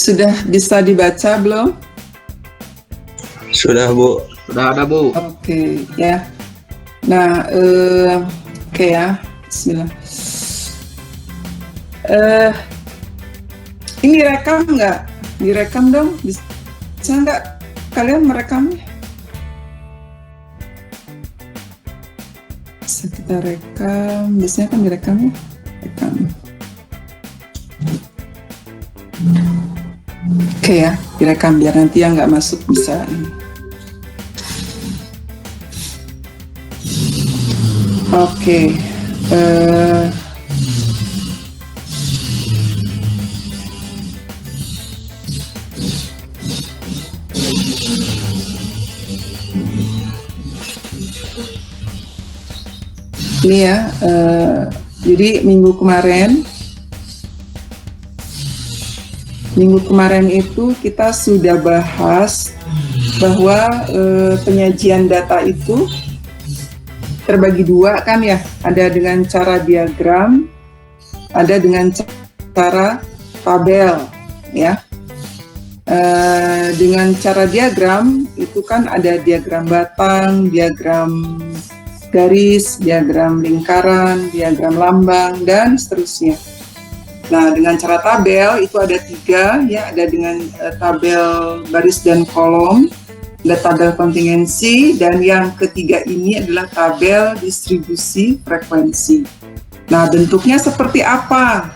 Sudah bisa dibaca belum? Sudah, Bu. Sudah ada, Bu. Oke, ya. Nah, oke ya. Bismillah. Ini rekam nggak? Direkam dong. Bisa nggak kalian merekamnya? Bisa kita rekam. Biasanya kan direkam ya. Rekam. Oke ya, direkam biar nanti yang nggak masuk bisa ini. Oke. Ini ya, jadi minggu kemarin itu kita sudah bahas bahwa penyajian data itu terbagi dua kan ya, ada dengan cara diagram, ada dengan cara tabel ya. Dengan cara diagram itu kan ada diagram batang, diagram garis, diagram lingkaran, diagram lambang, dan seterusnya. Nah, dengan cara tabel itu ada 3 ya, ada dengan tabel baris dan kolom, ada tabel kontingensi, dan yang ketiga ini adalah tabel distribusi frekuensi. Nah, bentuknya seperti apa?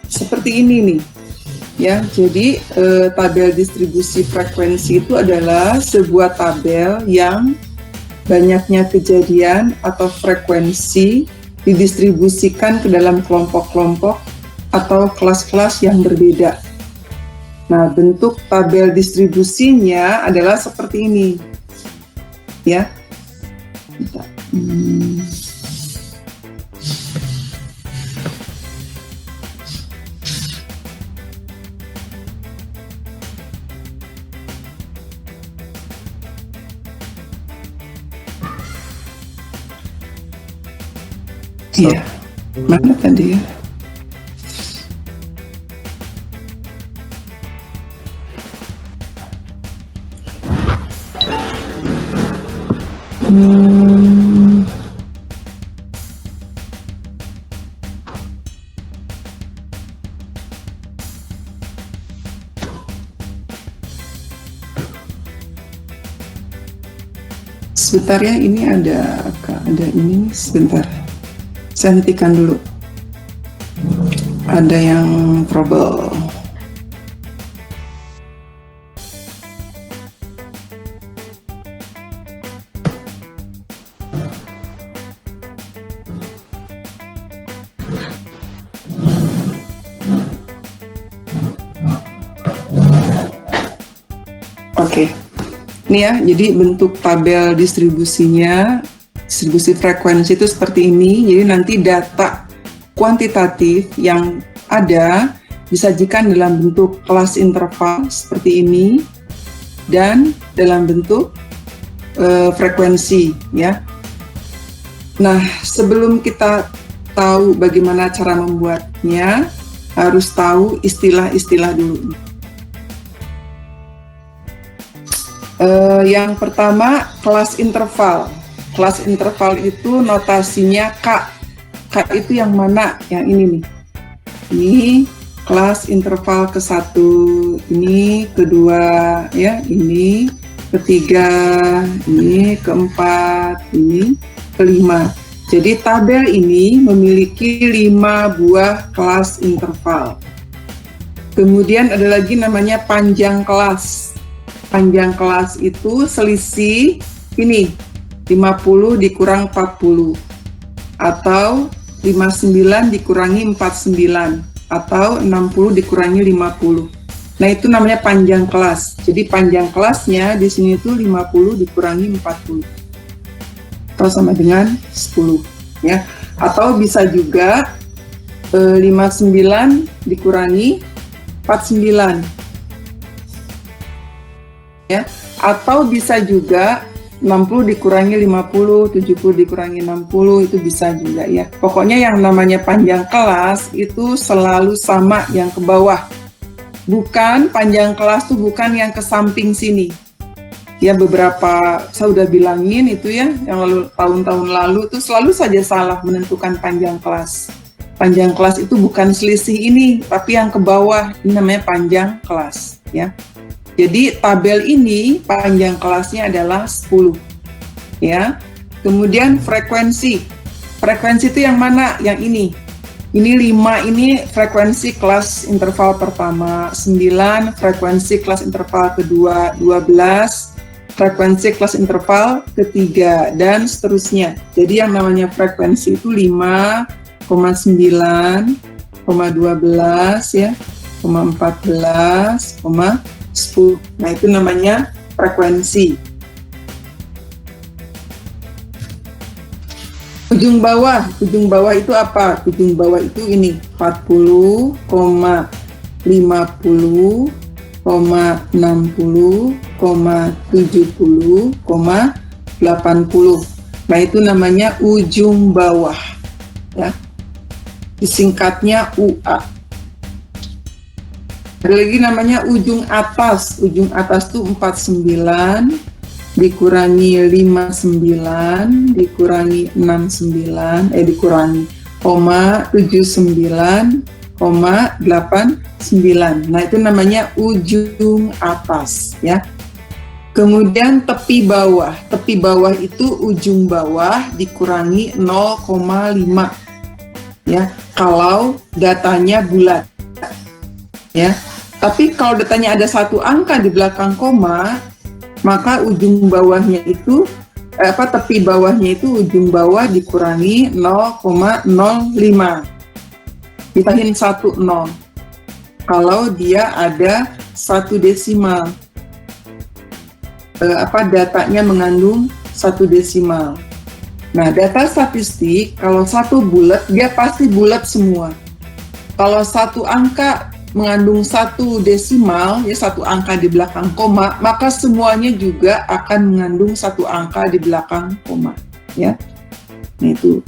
Seperti ini nih. Ya, jadi tabel distribusi frekuensi itu adalah sebuah tabel yang banyaknya kejadian atau frekuensi didistribusikan ke dalam kelompok-kelompok atau kelas-kelas yang berbeda. Nah, bentuk tabel distribusinya adalah seperti ini. Ya. Iya, mana tadi ya? Sebentar ya, ini ada ini sebentar. Saya hentikan dulu. Ada yang trouble. Oke. Ini ya, jadi bentuk tabel distribusinya, distribusi frekuensi itu seperti ini. Jadi nanti data kuantitatif yang ada disajikan dalam bentuk kelas interval seperti ini dan dalam bentuk frekuensi ya. Nah, sebelum kita tahu bagaimana cara membuatnya, harus tahu istilah-istilah dulu. Yang pertama, kelas interval. Kelas interval itu notasinya K. K itu yang mana? Yang ini nih. Ini kelas interval ke-1, ini kedua, ya, ini ketiga, ini keempat, ini kelima. Jadi tabel ini memiliki 5 buah kelas interval. Kemudian ada lagi namanya panjang kelas. Panjang kelas itu selisih ini 50 dikurang 40 atau 59 dikurangi 49 atau 60 dikurangi 50. Nah, itu namanya panjang kelas. Jadi panjang kelasnya di sini itu 50 dikurangi 40 atau sama dengan 10 ya. Atau bisa juga 59 dikurangi 49 ya. Atau bisa juga 60 dikurangi 50, 70 dikurangi 60, itu bisa juga ya. Pokoknya yang namanya panjang kelas itu selalu sama yang ke bawah. Bukan, panjang kelas tuh bukan yang ke samping sini. Ya beberapa, saya udah bilangin itu ya, yang lalu tahun-tahun lalu tuh selalu saja salah menentukan panjang kelas. Panjang kelas itu bukan selisih ini, tapi yang ke bawah, ini namanya panjang kelas. Ya. Jadi tabel ini panjang kelasnya adalah 10. Ya. Kemudian frekuensi. Frekuensi itu yang mana? Yang ini. Ini 5 ini frekuensi kelas interval pertama, 9 frekuensi kelas interval kedua, 12 frekuensi kelas interval ketiga, dan seterusnya. Jadi yang namanya frekuensi itu 5,9, 12 ya, 14, 10. Nah itu namanya frekuensi. Ujung bawah itu apa? Ujung bawah itu ini 40, 50, 60, 70, 80. Nah itu namanya ujung bawah ya. Disingkatnya UA. Ada lagi namanya ujung atas. Ujung atas tuh 49 dikurangi 59 dikurangi 69 dikurangi 79,89. Nah itu namanya ujung atas ya. Kemudian tepi bawah. Tepi bawah itu ujung bawah dikurangi 0,5 ya kalau datanya bulat ya. Tapi kalau datanya ada satu angka di belakang koma, maka ujung bawahnya itu tepi bawahnya itu ujung bawah dikurangi 0,05. Ditambahin 10 kalau dia ada satu desimal. Datanya mengandung satu desimal. Nah, data statistik kalau satu bulat dia pasti bulat semua. Kalau satu angka mengandung satu desimal, ya satu angka di belakang koma, maka semuanya juga akan mengandung satu angka di belakang koma, ya. Nah itu.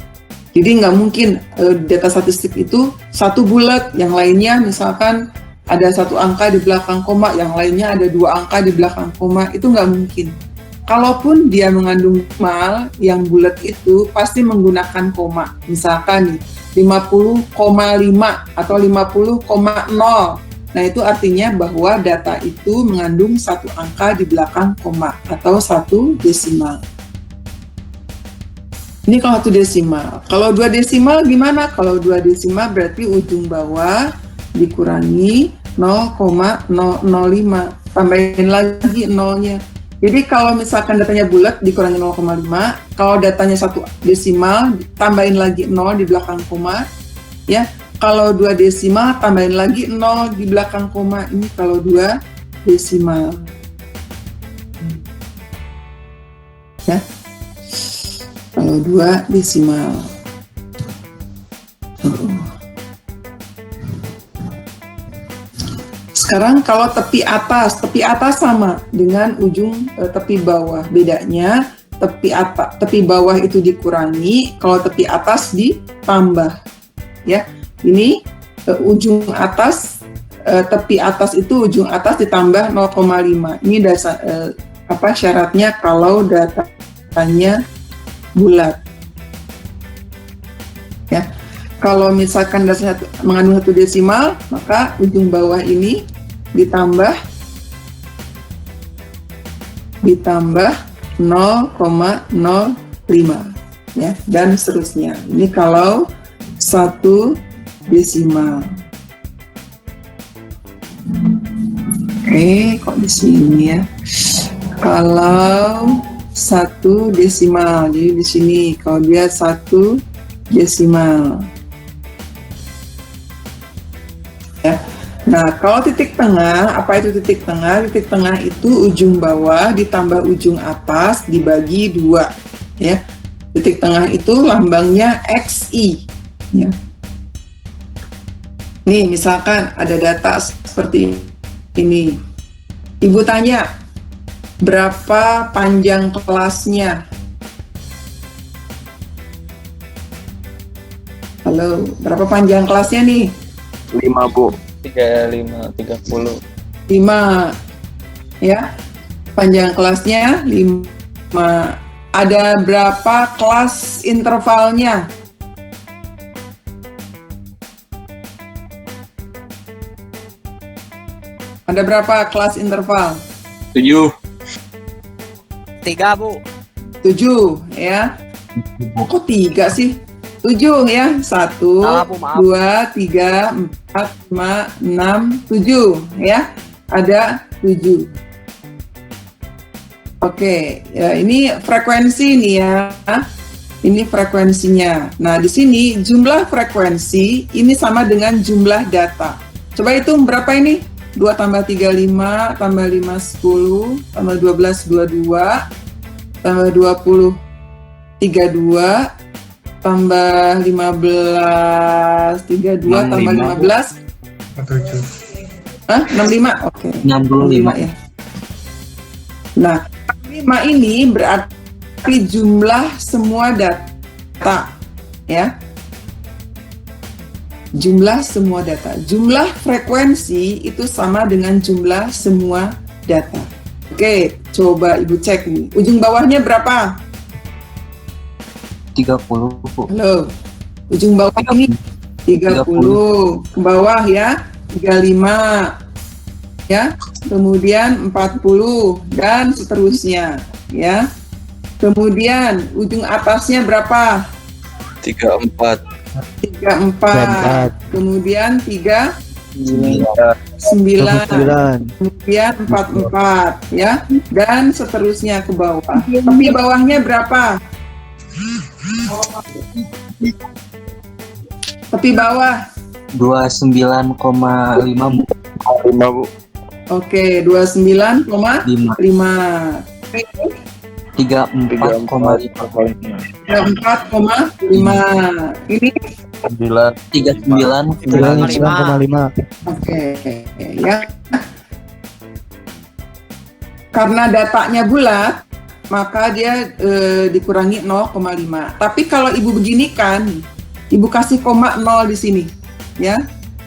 Jadi nggak mungkin data statistik itu satu bulat, yang lainnya misalkan ada satu angka di belakang koma, yang lainnya ada dua angka di belakang koma, itu nggak mungkin. Kalaupun dia mengandung desimal, yang bulat itu pasti menggunakan koma. Misalkan nih, 50,5 atau 50,0. Nah itu artinya bahwa data itu mengandung satu angka di belakang koma atau satu desimal. Ini kalau satu desimal. Kalau dua desimal gimana? Kalau dua desimal berarti ujung bawah dikurangi 0,005. Tambahin lagi nolnya. Jadi kalau misalkan datanya bulat dikurangi 0,5, kalau datanya satu desimal tambahin lagi 0 di belakang koma, ya. Kalau dua desimal tambahin lagi 0 di belakang koma. Ini kalau dua desimal. Ya. Kalau dua desimal. Sekarang kalau tepi atas sama dengan ujung tepi bawah. Bedanya tepi bawah itu dikurangi, kalau tepi atas ditambah. Ya, ini ujung atas, tepi atas itu ujung atas ditambah 0,5. Ini dasar syaratnya kalau datanya bulat. Ya, kalau misalkan dasarnya mengandung satu desimal, maka ujung bawah ini ditambah 0,05 ya, dan seterusnya. Ini kalau satu desimal. Oke, kok di sini ya. Kalau satu desimal, jadi di sini kalau dia satu desimal. Ya. Nah, kalau titik tengah, apa itu titik tengah? Titik tengah itu ujung bawah ditambah ujung atas dibagi 2, ya. Titik tengah itu lambangnya XI, ya. Nih, misalkan ada data seperti ini. Ibu tanya, berapa panjang kelasnya? Halo, berapa panjang kelasnya nih? 5, Bu. 35, 30. 5. Ya. Panjang kelasnya 5. Ada berapa kelas intervalnya? Ada berapa kelas interval? 7. 3, Bu. 7, ya. Kok 3 sih? 7 ya. 1, Salah, Bu, maaf. 2, 3, 4, 5, 6, 7 ya. Ada 7. Oke, ya ini frekuensi nih ya. Ini frekuensinya. Nah, di sini jumlah frekuensi ini sama dengan jumlah data. Coba hitung berapa ini? 2 tambah 3, 5, tambah 5, 10, tambah 12, 22, tambah 20, 32, tambah 15, 32, tambah 15. 7. Hah? 65? Oke. 65. ya. Nah, 65 ini berarti jumlah semua data, ya. Jumlah semua data. Jumlah frekuensi itu sama dengan jumlah semua data. Oke, coba Ibu cek nih. Ujung bawahnya berapa? 30, Bu. Halo. Ujung bawah ini 30. Ke bawah ya, 35. Ya. Kemudian 40 dan seterusnya, ya. Kemudian ujung atasnya berapa? 34. 34. Kemudian 39. 9. Kemudian 44, ya. Dan seterusnya ke bawah. Tapi bawahnya berapa? Tepi bawah. 29,5, Bu. 5, Bu. Oke, 29,5. 34,5. 34,5. Ini 39,5. oke, ya. Karena datanya bulat, maka dia dikurangi 0,5. Tapi kalau Ibu beginikan, Ibu kasih koma 0 di sini, ya.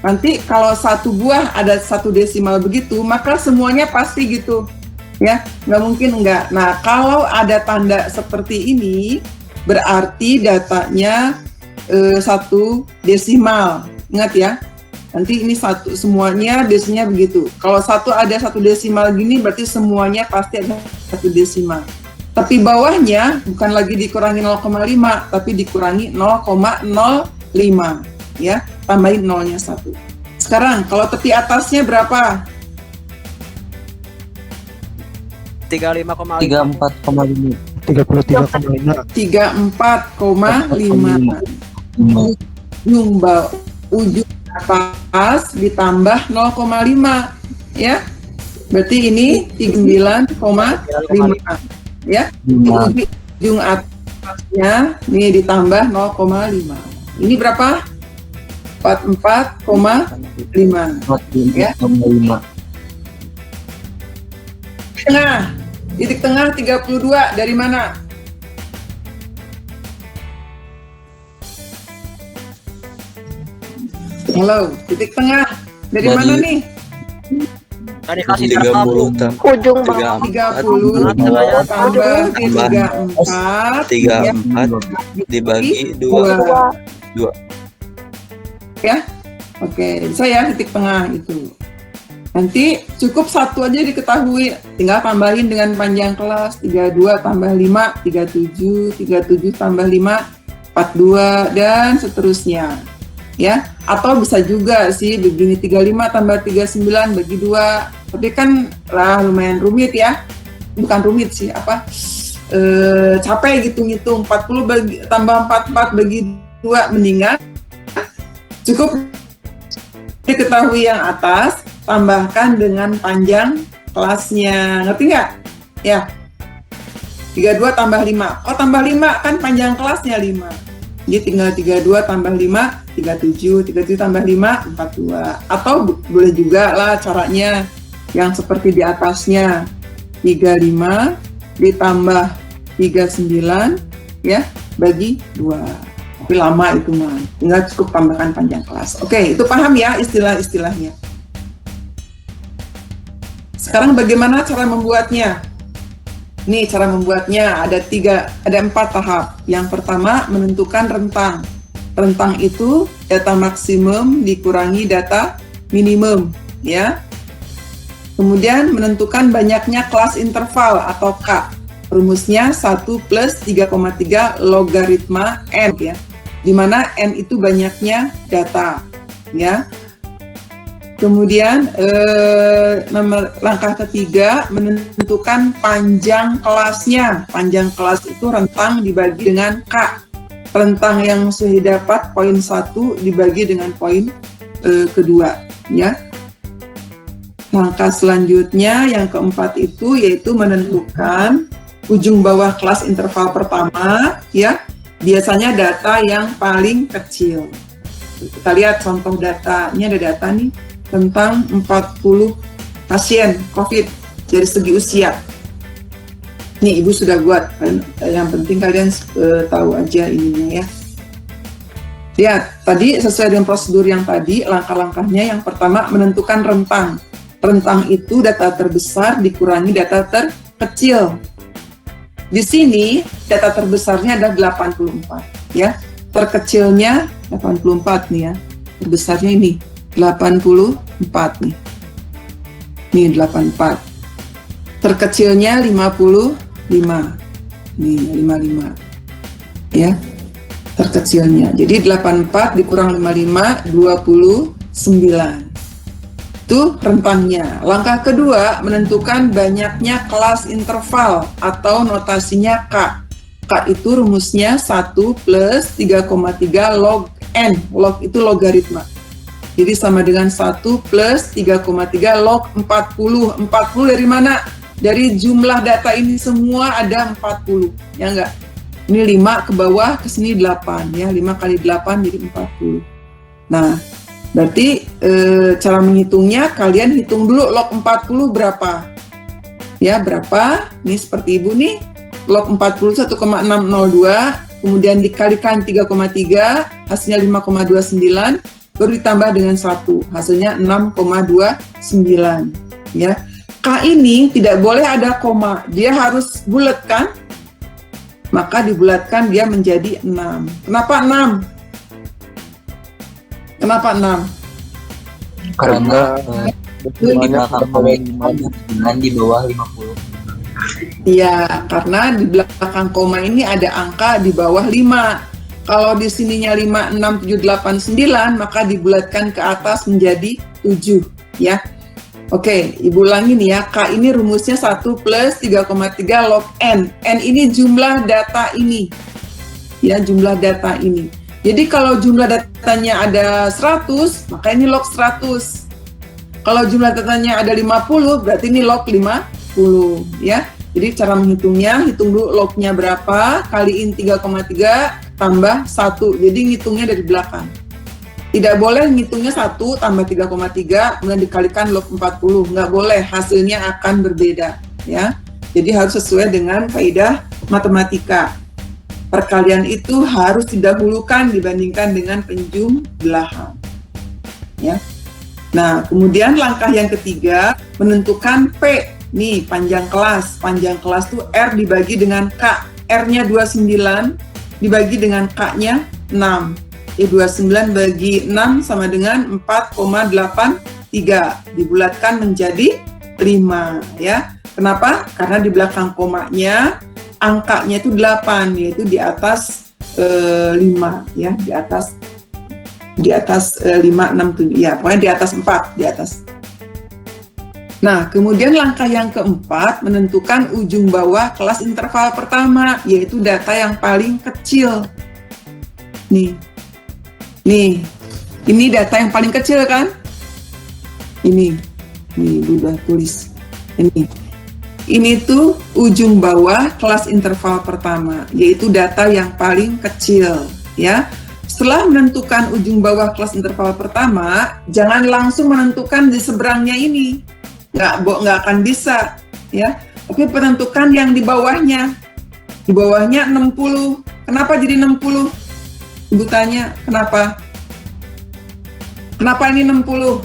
Nanti kalau satu buah ada satu desimal begitu, maka semuanya pasti gitu, ya. Nggak mungkin enggak. Nah, kalau ada tanda seperti ini, berarti datanya satu desimal. Ingat ya, nanti ini satu semuanya desimalnya begitu. Kalau ada satu desimal gini, berarti semuanya pasti ada satu desimal. Tapi bawahnya bukan lagi dikurangi 0,5, tapi dikurangi 0,05, ya. Tambahin nolnya 1. Sekarang kalau tepi atasnya berapa? 35,5. 34,5. 33,5. 34,5. Ujung atas ditambah 0,5, ya. Berarti ini 39,5, ya. Ujung atasnya ini ditambah 0,5. Ini berapa? 44,5, ya. Tengah, titik tengah 32 dari mana? Halo, titik tengah dari mana nih? Tadi kasih 30 Ujung bawah. 30 tambah 34 dibagi 2. 2. ya. Oke, bisa ya titik tengah itu. Nanti cukup satu aja diketahui, tinggal tambahin dengan panjang kelas 32 tambah 5, 37, 37 tambah 5, 42 dan seterusnya. Ya, atau bisa juga sih begini 35 tambah 39 bagi 2. Tapi kan lumayan rumit ya. Bukan rumit sih, capek gitu ngitung 40 tambah 44 bagi 2 mendingan cukup diketahui yang atas, tambahkan dengan panjang kelasnya. Ngerti nggak? Ya. 32 tambah 5. Oh, tambah 5 kan panjang kelasnya 5. Jadi tinggal 32 tambah 5, 37. 37 tambah 5, 42. Atau boleh juga lah caranya yang seperti di atasnya. 35 ditambah 39 ya bagi 2. Tapi lama itu mah, tinggal cukup tambahkan panjang kelas. Oke, itu paham ya istilah-istilahnya. Sekarang bagaimana cara membuatnya? Nih cara membuatnya ada 4 tahap. Yang pertama menentukan rentang. Rentang itu data maksimum dikurangi data minimum, ya. Kemudian menentukan banyaknya kelas interval atau K. Rumusnya 1 plus 3,3 logaritma N, ya. Di mana N itu banyaknya data, ya. Kemudian langkah ketiga menentukan panjang kelasnya. Panjang kelas itu rentang dibagi dengan K. Rentang yang sudah didapat poin 1 dibagi dengan poin kedua, ya. Langkah selanjutnya yang keempat itu yaitu menentukan ujung bawah kelas interval pertama, ya. Biasanya data yang paling kecil. Kita lihat contoh data. Ini ada data nih tentang 40 pasien COVID dari segi usia. Nih Ibu sudah buat, yang penting kalian tahu aja ininya, ya. Lihat, tadi sesuai dengan prosedur yang tadi, langkah-langkahnya yang pertama menentukan rentang. Rentang itu data terbesar dikurangi data terkecil. Di sini data terbesarnya ada 84, ya. Terkecilnya 84 nih, ya. Terbesarnya ini 84 nih. Nih 84. Terkecilnya 55. Nih 55. Ya. Terkecilnya. Jadi 84 dikurang 55 29. Itu rentangnya. Langkah kedua menentukan banyaknya kelas interval atau notasinya K. K itu rumusnya 1 plus 3,3 log N. Log itu logaritma. Jadi sama dengan 1 plus 3,3 log 40. 40 dari mana? Dari jumlah data ini semua ada 40. Ya enggak? Ini 5 ke bawah, ke sini 8. Ya, 5 kali 8 jadi 40. Nah, berarti cara menghitungnya kalian hitung dulu log 40 berapa. Ya, berapa? Ini seperti Ibu nih. Log 40 1,602. Kemudian dikalikan 3,3. Hasilnya 5,29. Baru ditambah dengan 1, hasilnya 6,29, ya. K ini tidak boleh ada koma, dia harus bulat kan? Maka dibulatkan dia menjadi 6. Kenapa 6? Kenapa 6? Karena di belakang dengan di bawah 50. Iya, karena di belakang koma ini ada angka di bawah 5. Kalau di sininya 5, 6, 7, 8, 9, maka dibulatkan ke atas menjadi 7, ya. Oke, Ibu ulangi nih ya. K ini rumusnya 1 plus 3,3 log N. N ini jumlah data ini. Ya, jumlah data ini. Jadi kalau jumlah datanya ada 100, maka ini log 100. Kalau jumlah datanya ada 50, berarti ini log 50, ya. Jadi cara menghitungnya, hitung dulu lognya berapa, kaliin 3,3, tambah 1, jadi ngitungnya dari belakang. Tidak boleh ngitungnya 1 tambah 3,3 kemudian dikalikan log 40, nggak boleh, hasilnya akan berbeda, ya. Jadi harus sesuai dengan kaidah matematika. Perkalian itu harus didahulukan dibandingkan dengan penjumlahan, ya. Nah, kemudian langkah yang ketiga menentukan P. Nih, panjang kelas. Panjang kelas tuh R dibagi dengan K. R-nya 29 dibagi dengan K-nya 6. 29 bagi 6 sama dengan 4,83. Dibulatkan menjadi 5, ya. Kenapa? Karena di belakang komanya angkanya itu 8, yaitu di atas 5, ya, di atas 5, 6, 7, ya, pokoknya di atas 4, di atas. Nah, kemudian langkah yang keempat menentukan ujung bawah kelas interval pertama, yaitu data yang paling kecil. Nih, ini data yang paling kecil kan? Ini udah tulis. Ini tuh ujung bawah kelas interval pertama, yaitu data yang paling kecil, ya. Setelah menentukan ujung bawah kelas interval pertama, jangan langsung menentukan di seberangnya ini. Nggak akan bisa, ya. Tapi penentukan yang di bawahnya. Di bawahnya 60. Kenapa jadi 60? Ibu tanya, kenapa? Kenapa ini 60?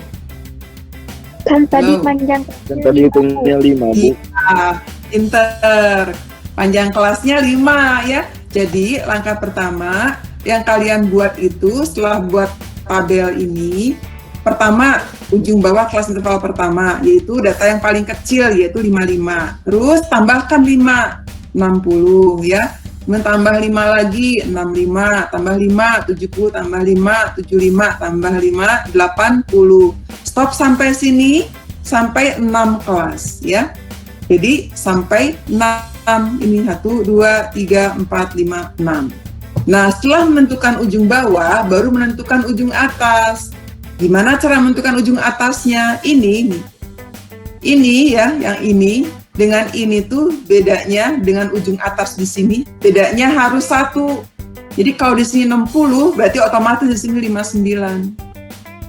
Kan tadi Halo. panjang. Yang tadi hitungnya 5, Bu. Iya, pinter. Panjang kelasnya 5 ya. Jadi langkah pertama yang kalian buat itu setelah buat tabel ini, pertama ujung bawah kelas interval pertama, yaitu data yang paling kecil yaitu 55. Terus tambahkan 5, 60 ya. Kemudian tambah 5 lagi, 65, tambah 5, 70, tambah 5, 75, tambah 5, 80. Stop sampai sini, sampai 6 kelas ya. Jadi sampai 6, ini 1, 2, 3, 4, 5, 6. Nah, setelah menentukan ujung bawah, baru menentukan ujung atas. Gimana cara menentukan ujung atasnya? Ini ya, yang ini. Dengan ini tuh bedanya dengan ujung atas di sini, bedanya harus 1. Jadi kalau di sini 60, berarti otomatis di sini 59.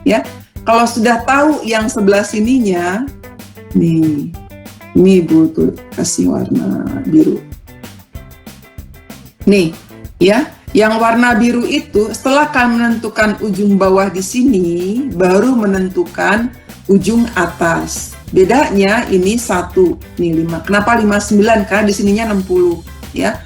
Ya. Kalau sudah tahu yang sebelah sininya, nih, ini Bu tuh kasih warna biru. Nih, ya, yang warna biru itu setelah kalian menentukan ujung bawah di sini, baru menentukan ujung atas. Bedanya ini 1, nih 5. Kenapa 59? Karena di sininya 60, ya.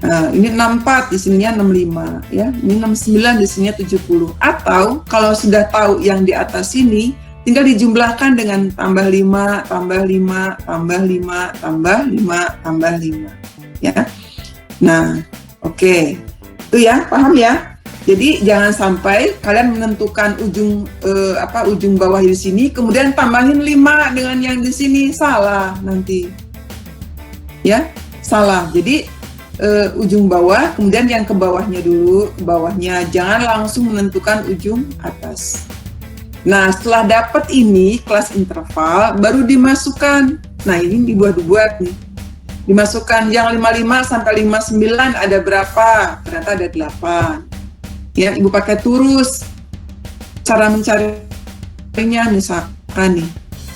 Nah, ini 64, di sininya 65, ya. Ini 69, di sininya 70. Atau kalau sudah tahu yang di atas sini, tinggal dijumlahkan dengan tambah 5, tambah 5, tambah 5, tambah 5, tambah 5, ya. Nah, oke. Itu ya, paham ya? Jadi jangan sampai kalian menentukan ujung bawah di sini, kemudian tambahin 5 dengan yang di sini, salah nanti. Ya, salah. Jadi ujung bawah, kemudian yang ke bawahnya dulu, ke bawahnya. Jangan langsung menentukan ujung atas. Nah, setelah dapat ini kelas interval, baru dimasukkan. Nah, ini dibuat nih. Dimasukkan yang 55 sampai 59 ada berapa? Ternyata ada 8. Ya, Ibu pakai turus. Cara mencarinya misalkan nih.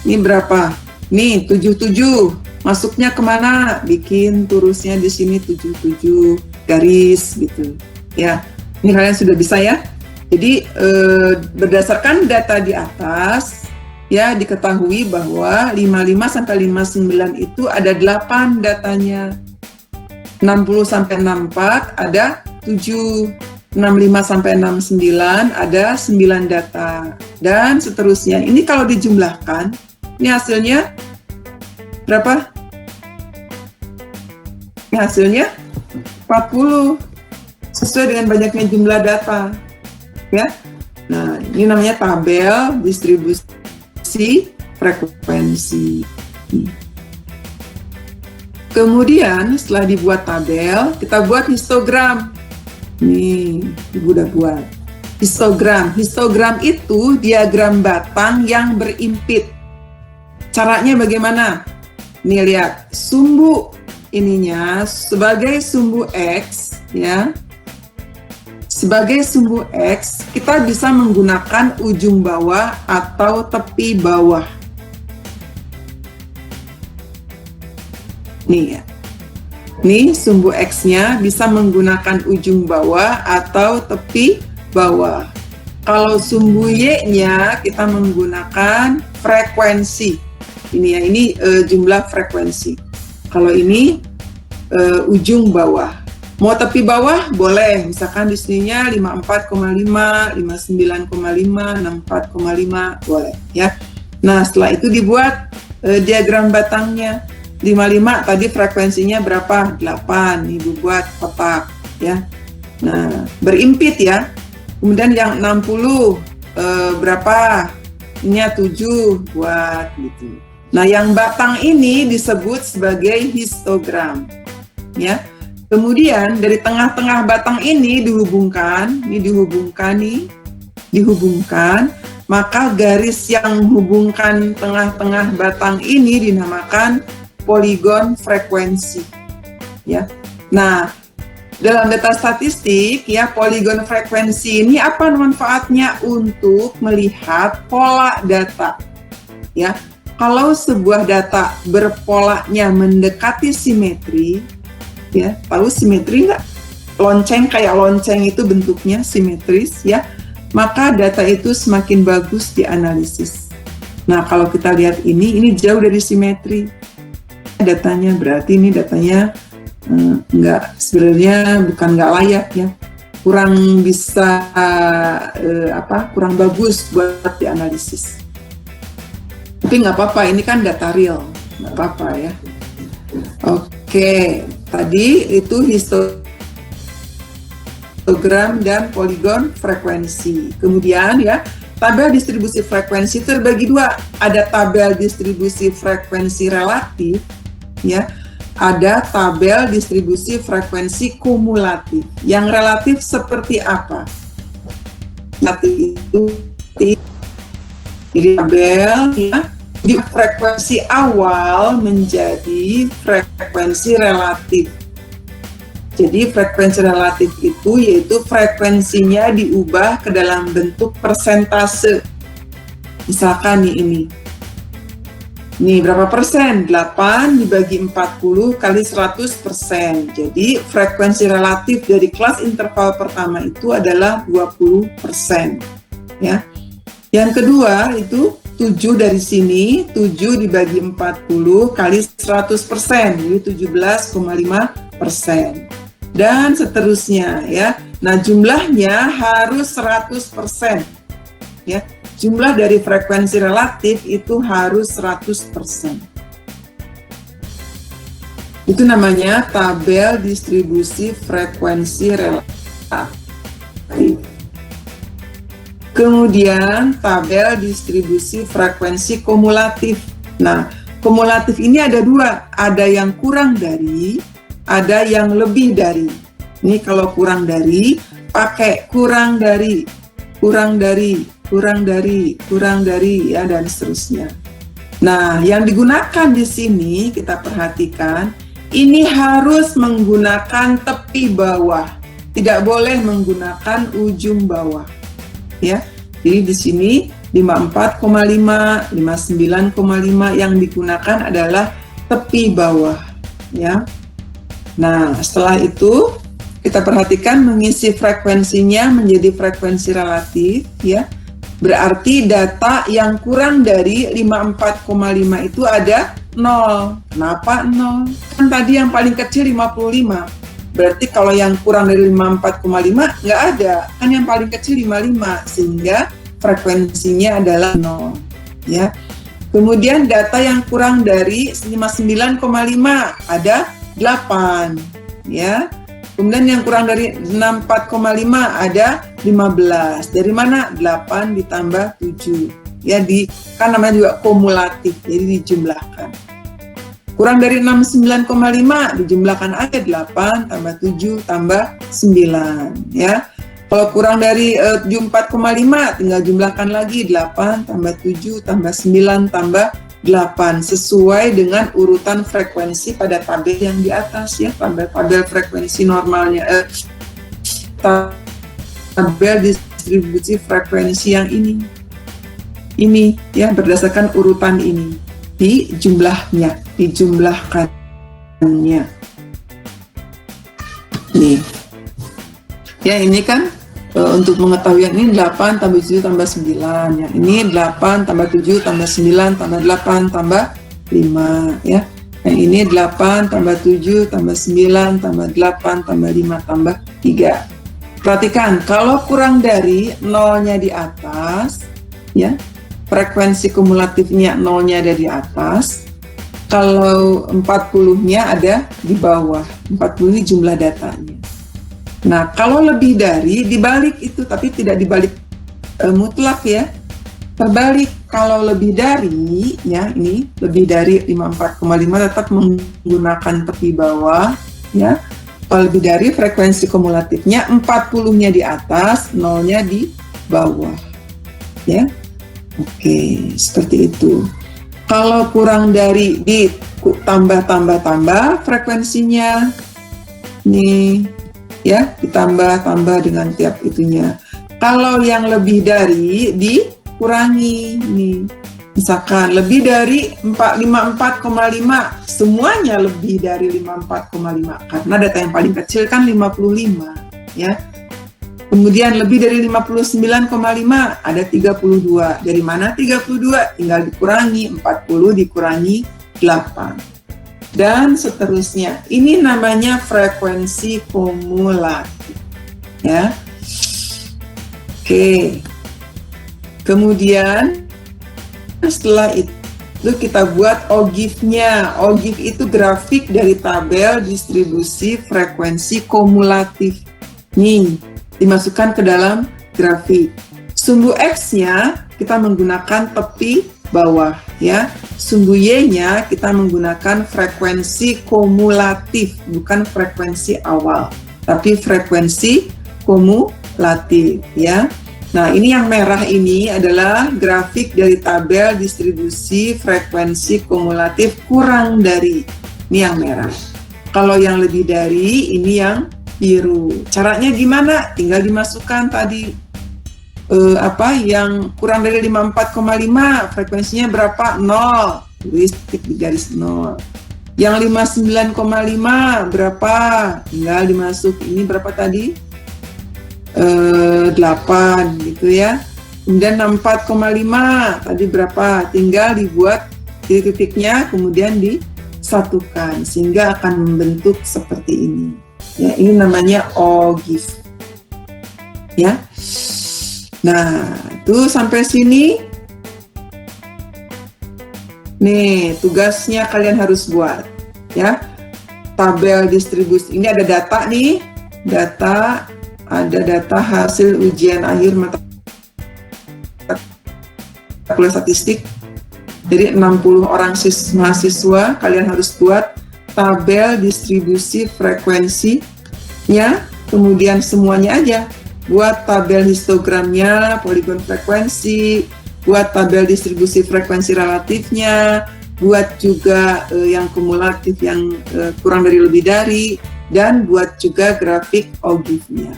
Ini berapa? Nih, 77. Masuknya kemana? Bikin turusnya di sini 77 garis gitu. Ya, ini kalian sudah bisa ya. Jadi berdasarkan data di atas, ya diketahui bahwa 55 sampai 59 itu ada 8 datanya. 60 sampai 64 ada 7. 65 sampai 69 ada 9 data dan seterusnya. Ini kalau dijumlahkan, ini hasilnya berapa? Ini hasilnya 40 sesuai dengan banyaknya jumlah data. Ya. Nah, ini namanya tabel distribusi frekuensi. Kemudian setelah dibuat tabel, kita buat histogram. Nih, Ibu udah buat histogram. Histogram itu diagram batang yang berimpit. Caranya bagaimana? Nih lihat, sumbu ininya sebagai sumbu X, ya. Sebagai sumbu X, kita bisa menggunakan ujung bawah atau tepi bawah. Nih ya. Nih sumbu X-nya bisa menggunakan ujung bawah atau tepi bawah. Kalau sumbu Y-nya kita menggunakan frekuensi. Ini ya, ini jumlah frekuensi. Kalau ini ujung bawah. Mau tepi bawah boleh, misalkan di sininya 54,5, 59,5, 64,5 boleh ya. Nah, setelah itu dibuat diagram batangnya. 55 tadi frekuensinya berapa? 8. Ibu buat kotak ya. Nah, berimpit ya. Kemudian yang 60 berapa? Ini 7 buat gitu. Nah, yang batang ini disebut sebagai histogram ya. Kemudian dari tengah-tengah batang ini dihubungkan, dihubungkan, maka garis yang menghubungkan tengah-tengah batang ini dinamakan poligon frekuensi, ya. Nah, dalam data statistik, ya, poligon frekuensi ini apa manfaatnya? Untuk melihat pola data, ya. Kalau sebuah data berpolanya mendekati simetri, ya, tahu simetri nggak? Lonceng, kayak lonceng itu bentuknya simetris, ya. Maka data itu semakin bagus dianalisis. Nah, kalau kita lihat ini jauh dari simetri datanya, berarti ini datanya bukan nggak layak ya, kurang bisa kurang bagus buat dianalisis. Tapi nggak apa-apa, ini kan data real, nggak apa-apa ya. Oke, tadi itu histogram dan poligon frekuensi. Kemudian ya, tabel distribusi frekuensi terbagi dua. Ada tabel distribusi frekuensi relatif, ya. Ada tabel distribusi frekuensi kumulatif. Yang relatif seperti apa? Nanti itu jadi tabel ya, di frekuensi awal menjadi frekuensi relatif. Jadi frekuensi relatif itu yaitu frekuensinya diubah ke dalam bentuk persentase. Misalkan nih ini. Nih berapa persen? 8 dibagi 40 kali 100%. Jadi frekuensi relatif dari kelas interval pertama itu adalah 20%. Ya. Yang kedua itu 7 dari sini, 7 dibagi 40 kali 100%, jadi 17,5%. Dan seterusnya ya. Nah, jumlahnya harus 100%. Ya. Jumlah dari frekuensi relatif itu harus 100%. Itu namanya tabel distribusi frekuensi relatif. Kemudian tabel distribusi frekuensi kumulatif. Nah, kumulatif ini ada dua, ada yang kurang dari, ada yang lebih dari. Ini kalau kurang dari, pakai kurang dari, kurang dari, kurang dari, kurang dari, ya, dan seterusnya. Nah, yang digunakan di sini kita perhatikan, ini harus menggunakan tepi bawah, tidak boleh menggunakan ujung bawah. Ya, jadi di sini 54,5, 59,5 yang digunakan adalah tepi bawah. Ya, nah setelah itu kita perhatikan mengisi frekuensinya menjadi frekuensi relatif. Ya, berarti data yang kurang dari 54,5 itu ada 0. Kenapa 0? Kan tadi yang paling kecil 55. Berarti kalau yang kurang dari 54,5 nggak ada, kan yang paling kecil 55, sehingga frekuensinya adalah 0. Ya. Kemudian data yang kurang dari 59,5 ada 8. Ya. Kemudian yang kurang dari 64,5 ada 15. Dari mana? 8 ditambah 7. Ya, kan namanya juga kumulatif, jadi dijumlahkan. Kurang dari 69,5 dijumlahkan aja 8 tambah 7 tambah 9 ya. Kalau kurang dari 74,5 tinggal jumlahkan lagi 8 tambah 7 tambah 9 tambah 8 sesuai dengan urutan frekuensi pada tabel yang di atas ya, tabel frekuensi normalnya tabel distribusi frekuensi yang ini ya, berdasarkan urutan ini di jumlahnya, dijumlahkannya. Nih. Ya, ini kan untuk mengetahui yang ini 8 tambah 7 tambah 9. Yang ini 8 tambah 7 tambah 9 tambah 8 tambah 5 ya. Yang ini 8 tambah 7 tambah 9 tambah 8 tambah 5 tambah 3. Perhatikan, kalau kurang dari nolnya di atas ya, frekuensi kumulatifnya nolnya ada di atas, kalau 40-nya ada di bawah. 40 ini jumlah datanya. Nah, kalau lebih dari, dibalik itu, tapi tidak dibalik mutlak ya. Terbalik, kalau lebih dari, ya ini lebih dari 54,5 tetap menggunakan tepi bawah, ya. Kalau lebih dari, frekuensi kumulatifnya 40-nya di atas, nolnya di bawah, ya. Oke, seperti itu. Kalau kurang dari, ditambah frekuensinya, nih, ya, ditambah dengan tiap itunya. Kalau yang lebih dari, dikurangi, nih. Misalkan lebih dari 54,5, semuanya lebih dari 54,5, karena data yang paling kecil kan 55, ya. Kemudian lebih dari 59,5 ada 32. Dari mana 32? Tinggal dikurangi 40 dikurangi 8. Dan seterusnya. Ini namanya frekuensi kumulatif. Ya. Oke. Kemudian setelah itu kita buat OGIF-nya. OGIF itu grafik dari tabel distribusi frekuensi kumulatif. Nih, dimasukkan ke dalam grafik. Sumbu X-nya kita menggunakan tepi bawah ya. Sumbu Y-nya kita menggunakan frekuensi kumulatif, bukan frekuensi awal, tapi frekuensi kumulatif ya. Nah, ini yang merah ini adalah grafik dari tabel distribusi frekuensi kumulatif kurang dari. Ini yang merah. Kalau yang lebih dari, ini yang biru. Caranya gimana? Tinggal dimasukkan tadi yang kurang dari 54,5, frekuensinya berapa? 0. Tulis di garis 0. Yang 59,5 berapa? Tinggal dimasuk. Ini berapa tadi? 8 gitu ya. Kemudian 64,5 tadi berapa? Tinggal dibuat titik-titiknya kemudian disatukan sehingga akan membentuk seperti ini. Ya, ini namanya OGIF. Ya. Nah, itu sampai sini. Nih, tugasnya kalian harus buat ya. Tabel distribusi. Ini ada data nih. Ada data hasil ujian akhir mata kuliah statistik. Jadi 60 orang mahasiswa, kalian harus buat tabel distribusi frekuensinya, kemudian semuanya aja. Buat tabel histogramnya, poligon frekuensi, buat tabel distribusi frekuensi relatifnya, buat juga yang kumulatif yang kurang dari lebih dari, dan buat juga grafik OGIF-nya.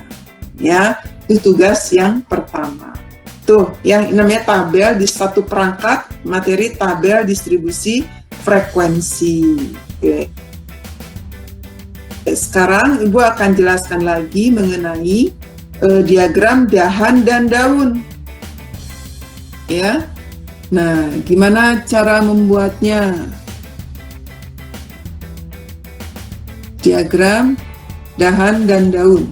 Ya, itu tugas yang pertama. Tuh, yang namanya tabel di satu perangkat materi tabel distribusi frekuensi. Oke. Sekarang Ibu akan jelaskan lagi mengenai diagram dahan dan daun. Ya. Nah, gimana cara membuatnya? Diagram dahan dan daun.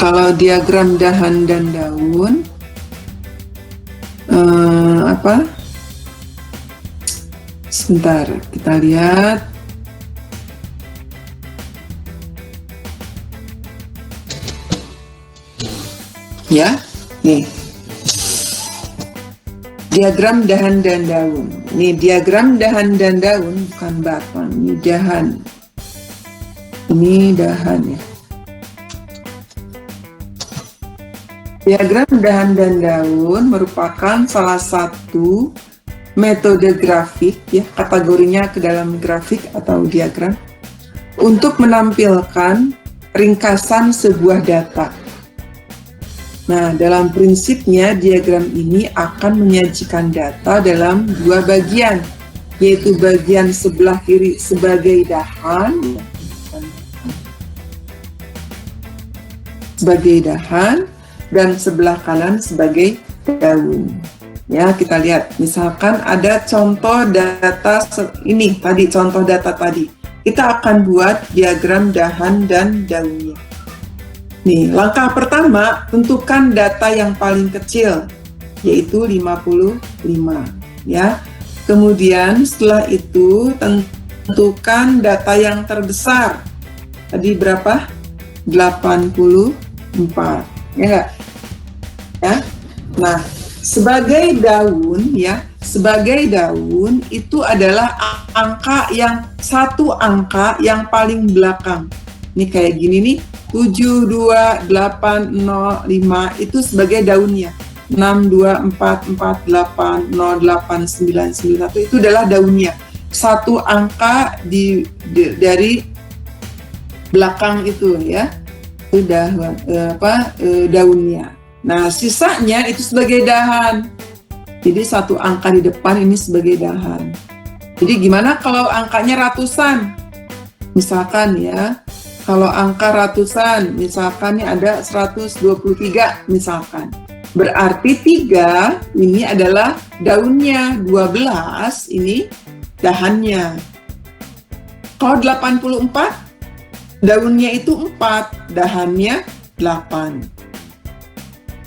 Kalau diagram dahan dan daun, sebentar, kita lihat. Ya, nih. Diagram dahan dan daun. Ini diagram dahan dan daun, bukan batang, ini dahan. Ini dahan ya. Diagram dahan dan daun merupakan salah satu metode grafik ya, kategorinya ke dalam grafik atau diagram untuk menampilkan ringkasan sebuah data. Nah, dalam prinsipnya diagram ini akan menyajikan data dalam dua bagian, yaitu bagian sebelah kiri sebagai dahan, dan sebelah kanan sebagai daun. Ya, kita lihat. Misalkan ada contoh data ini tadi, contoh data tadi. Kita akan buat diagram dahan dan daunnya. Nih, langkah pertama, tentukan data yang paling kecil, yaitu 55. Ya. Kemudian setelah itu tentukan data yang terbesar. Tadi berapa? 84. Ya enggak? Ya. Nah, sebagai daun ya, sebagai daun itu adalah satu angka yang paling belakang. Ini kayak gini nih, 72805 itu sebagai daunnya. 624480891 itu adalah daunnya. Satu angka dari belakang itu ya. Daunnya. Nah, sisanya itu sebagai dahan. Jadi satu angka di depan ini sebagai dahan. Jadi gimana kalau angkanya ratusan? Misalkan ya, kalau angka ratusan, misalkan ini ada 123 misalkan. Berarti 3 ini adalah daunnya, 12 ini dahannya. Kalau 84, daunnya itu 4, dahannya 8.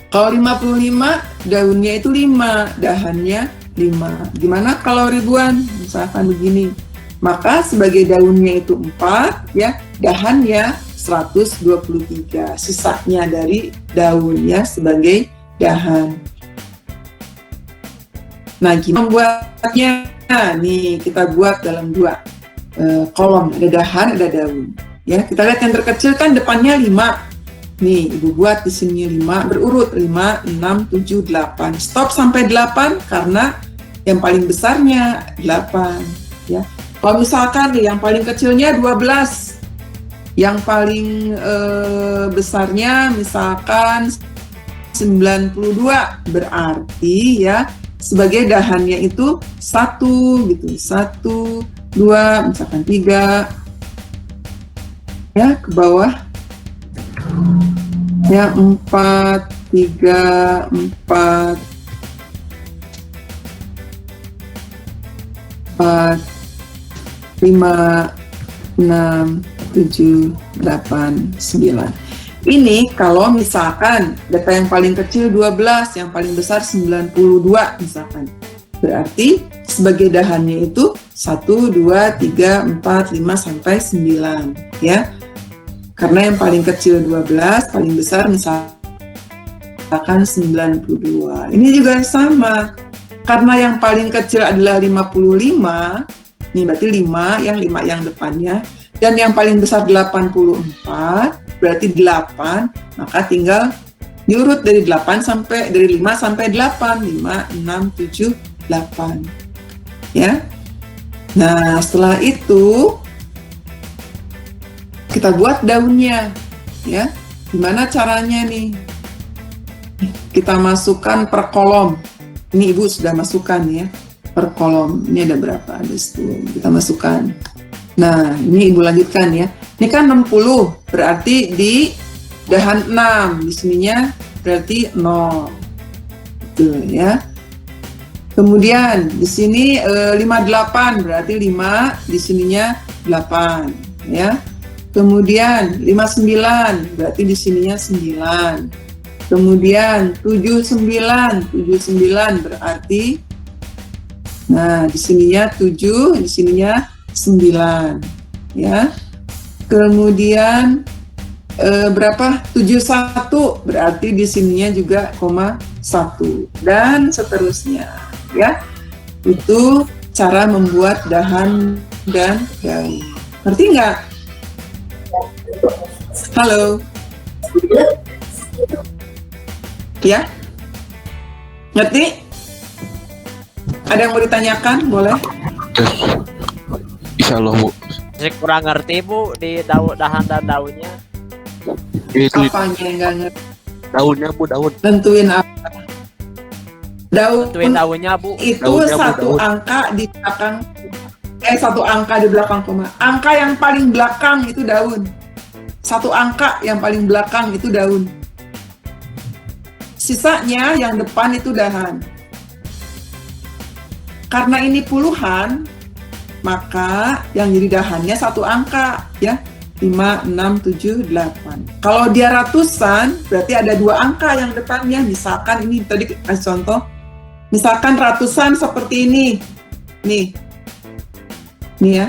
Kalau 55, daunnya itu 5, dahannya 5. Gimana kalau ribuan? Misalkan begini. Maka sebagai daunnya itu 4, ya, dahannya 123. Sisanya dari daunnya sebagai dahan. Nah, gimana membuatnya? Nah, nih kita buat dalam 2 kolom. Ada dahan, ada daun. Ya, kita lihat yang terkecil kan depannya 5. Nih, Ibu buat di sini 5 berurut 5, 6, 7, 8. Stop sampai 8 karena yang paling besarnya 8, ya. Kalau misalkan nih yang paling kecilnya 12. Yang paling besarnya misalkan 92, berarti ya sebagai dahannya itu 1 gitu. 1, 2, misalkan 3. Ya, ke bawah. Ya, 4, 3, 4, 5, 6, 7, 8, 9. Ini kalau misalkan data yang paling kecil 12, yang paling besar 92 misalkan. Berarti sebagai dahannya itu 1, 2, 3, 4, 5, sampai 9. Ya. Karena yang paling kecil 12, paling besar misalkan 92. Ini juga sama. Karena yang paling kecil adalah 55, ini berarti 5 yang depannya. Dan yang paling besar 84, berarti 8, maka tinggal diurut dari 5 sampai 8. 5, 6, 7, 8. Ya. Nah, setelah itu kita buat daunnya, ya. Gimana caranya nih? Kita masukkan per kolom. Ini Ibu sudah masukkan ya, per kolom. Ini ada berapa? Ada 10. Kita masukkan. Nah, ini Ibu lanjutkan ya. Ini kan 60, berarti di dahan 6, di sininya berarti 0. Gitu ya. Kemudian di sini 58, berarti 5, di sininya 8, ya. Kemudian 59, berarti di sininya 9. Kemudian 79 berarti, nah di sininya 7, di sininya 9, ya. Kemudian berapa? 71, berarti di sininya juga koma 1 dan seterusnya, ya. Itu cara membuat dahan dan daun. Ngerti nggak? Halo. Ya? Ngerti? Ada yang mau ditanyakan? Boleh? Insya Allah, Bu. Saya kurang ngerti Bu di dahan dan daunnya. Itu Apanya yang nggak ngerti? daunnya, Bu, daun. Tentuin apa? Tentuin daunnya Bu. Itu Daunnya, Bu, satu daun. angka di belakang, satu angka di belakang koma. Angka yang paling belakang itu daun. Satu angka yang paling belakang itu daun. Sisanya yang depan itu dahan. Karena ini puluhan, maka yang jadi dahannya satu angka, ya. 5, 6, 7, 8. Kalau dia ratusan, berarti ada 2 angka yang depannya. Misalkan ini tadi kasih contoh. Misalkan ratusan seperti ini. Nih ya.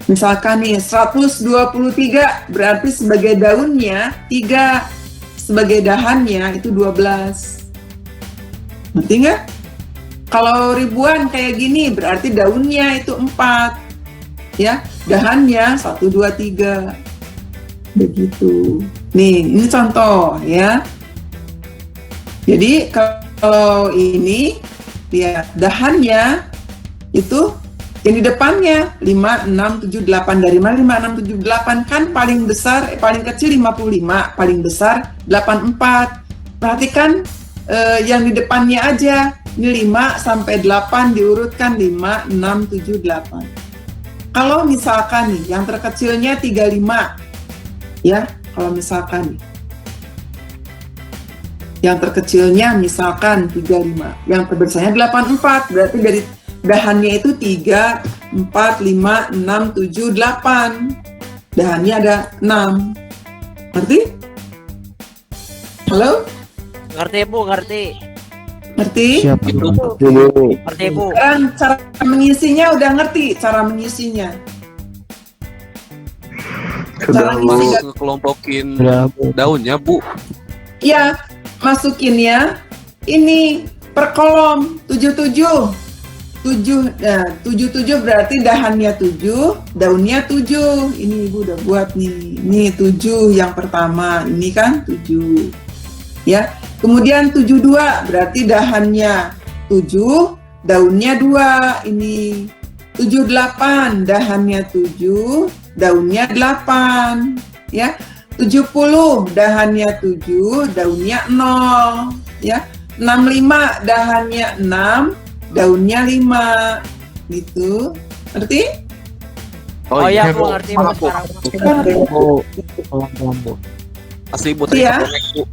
Misalkan nih 123, berarti sebagai daunnya 3, sebagai dahannya itu 12. Ngerti nggak? Kalau ribuan kayak gini berarti daunnya itu 4, ya, dahannya 1, 2, 3. Begitu. Nih, ini contoh ya. Jadi kalau ini lihat dahannya itu yang di depannya 5, 6, 7, 8. Dari mana 5, 6, 7, 8? Kan paling besar, paling kecil 55, paling besar 84. perhatikan yang di depannya aja. Ini 5 sampai 8 diurutkan 5, 6, 7, 8. Kalau misalkan nih yang terkecilnya 35, ya, kalau misalkan nih, yang terkecilnya misalkan 35, yang terbesarnya 84, berarti dari dahannya itu 3, 4, 5, 6, 7, 8. Dahannya ada 6. Ngerti? Halo? Ngerti Bu, ngerti. Ngerti? Siap, Itu. Bu. Ngerti Bu. Sekarang cara mengisinya udah ngerti cara mengisinya. Sudah Cara mau ngisi ngekelompokin Sudah, Bu. daunnya, Bu. ya, masukin ya. Ini per kolom 77. 77 berarti dahannya 7, daunnya 7. Ini Ibu udah buat nih. Ini 7 yang pertama. Ini kan 7. Ya. Kemudian 72 berarti dahannya 7, daunnya 2. Ini 78 dahannya 7, daunnya 8. Ya. 70 dahannya 7, daunnya 0. Ya. 65 dahannya 6, daunnya 5. Gitu. Ngerti? Oh iya Bu, ngerti Bu sekarang. Bu. Pelan-pelan, Bu. Asli Bu tadi Iya. connect, Bu.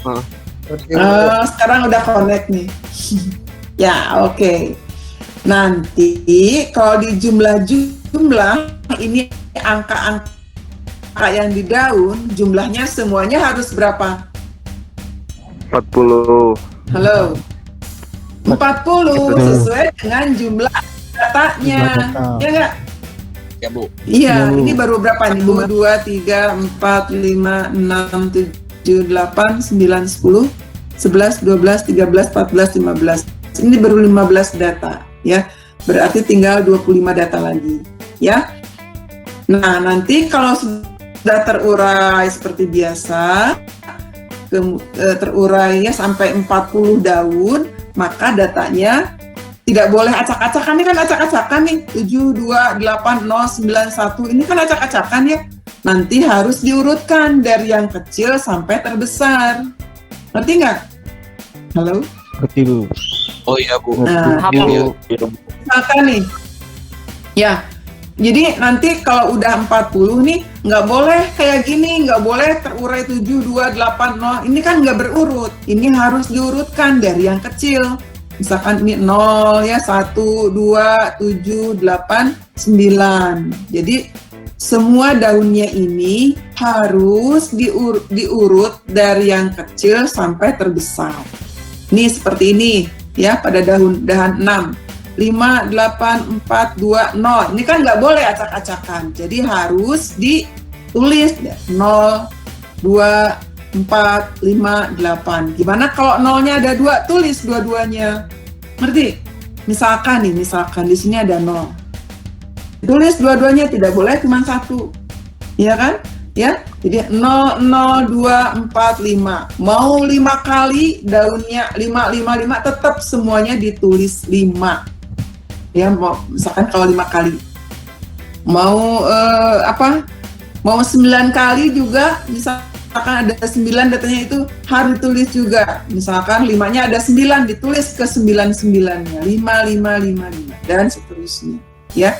Nah, Sekarang udah connect nih. Ya, oke. Nanti kalau di jumlah ini angka-angka yang di daun, jumlahnya semuanya harus berapa? 40. Halo? 40 sesuai dengan jumlah datanya. Jumlah data. Ya nggak? Ya Bu. Iya, Iya, Bu. ini baru berapa nih? 2, 3, 4, 5, 6, 7, 8, 9, 10, 11, 12, 13, 14, 15. Ini baru 15 data, ya. Berarti tinggal 25 data lagi, ya. Nah, nanti kalau sudah terurai seperti biasa, terurainya sampai 40 daun, maka datanya tidak boleh acak-acakan. Ini kan acak-acakan nih, 7, 2, 8, 0, 9, 1. Ini kan acak-acakan ya. Nanti harus diurutkan dari yang kecil sampai terbesar. Ngerti nggak? Halo? Ngerti, Bu. Oh iya, Bu. Nah, Bu. misalkan nih, ya, jadi nanti kalau udah 40 nih, nggak boleh kayak gini, nggak boleh terurai 7, 2, 8, 0. Ini kan nggak berurut. Ini harus diurutkan dari yang kecil. Misalkan ini 0 ya, 1, 2, 7, 8, 9. Jadi semua daunnya ini harus diurut dari yang kecil sampai terbesar. Ini seperti ini ya, pada dahan 6. 5, 8, 4, 2, 0. Ini kan nggak boleh acak-acakan. Jadi harus ditulis 0, 2, 4, 5, 8. Gimana kalau nolnya ada 2? Tulis dua-duanya. Ngerti? Misalkan di sini ada 0. Tulis dua-duanya, tidak boleh cuma 1. Iya kan? Ya. Jadi 0, 0, 2, 4, 5. Mau 5 kali daunnya 5, 5, 5, tetap semuanya ditulis 5. Ya, mau misalkan kalau 5 kali. Mau Mau 9 kali juga, misalkan ada 9 datanya itu harus ditulis juga. Misalkan 5-nya ada 9, ditulis ke 9-9-nya. 5, 5, 5, 5 dan seterusnya. Ya.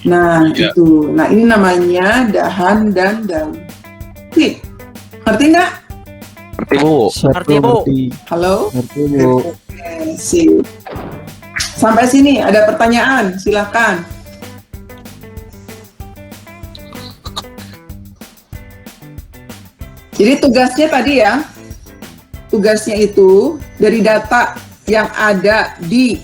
Nah, Ya. itu. Nah, ini namanya dahan dan daun. Oke. Ngerti nggak? Ngerti, Bu. Siap, Ngerti, Bu. Ngerti. Halo? Ngerti, Bu. Oke, sip. Sampai sini ada pertanyaan, silakan. Jadi tugasnya tadi ya, tugasnya itu dari data yang ada di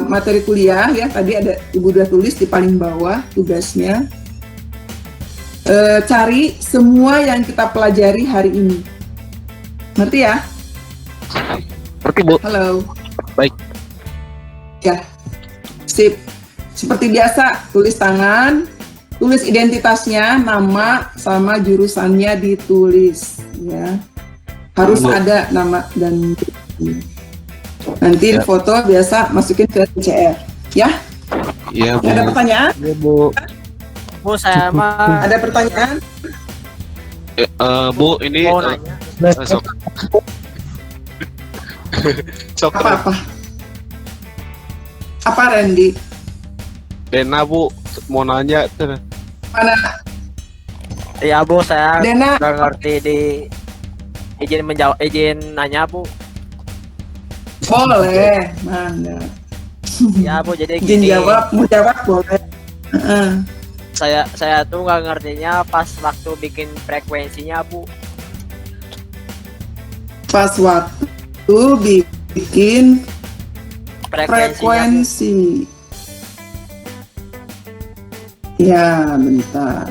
materi kuliah ya, tadi ada Ibu udah tulis di paling bawah tugasnya. Cari semua yang kita pelajari hari ini. Ngerti ya? Ngerti, Bu. Halo. Baik. Ya, sip. Seperti biasa, tulis tangan, tulis identitasnya, nama sama jurusannya ditulis, ya. Harus Bu. ada nama dan nanti Ya. foto biasa masukin ke PCR, ya. Iya, Bu. Ada pertanyaan? Iya, Bu. Bu, saya mah Ada pertanyaan? Bu, ini Mau nanya. sok sok Apa-apa? Apa Randy? Dena Bu mau nanya tuh. Mana Iya Bu, saya Dena? nggak ngerti di izin nanya Bu. Boleh, mana? Ya Bu, jadi Izin gini. jawab, mau jawab boleh. Heeh. Saya tuh nggak ngertinya pas waktu bikin frekuensinya Bu. Pas waktu bikin Frekuensinya Bu. frekuensi. Ya, bentar.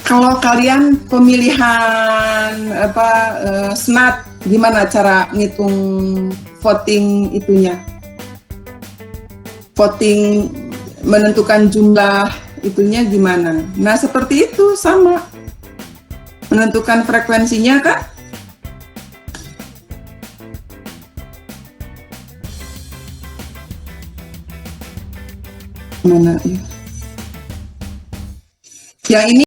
Kalau kalian pemilihan SNAT, gimana cara ngitung voting itunya? Voting menentukan jumlah itunya gimana? Nah, seperti itu sama. Menentukan frekuensinya kan? Mana ya? Yang ini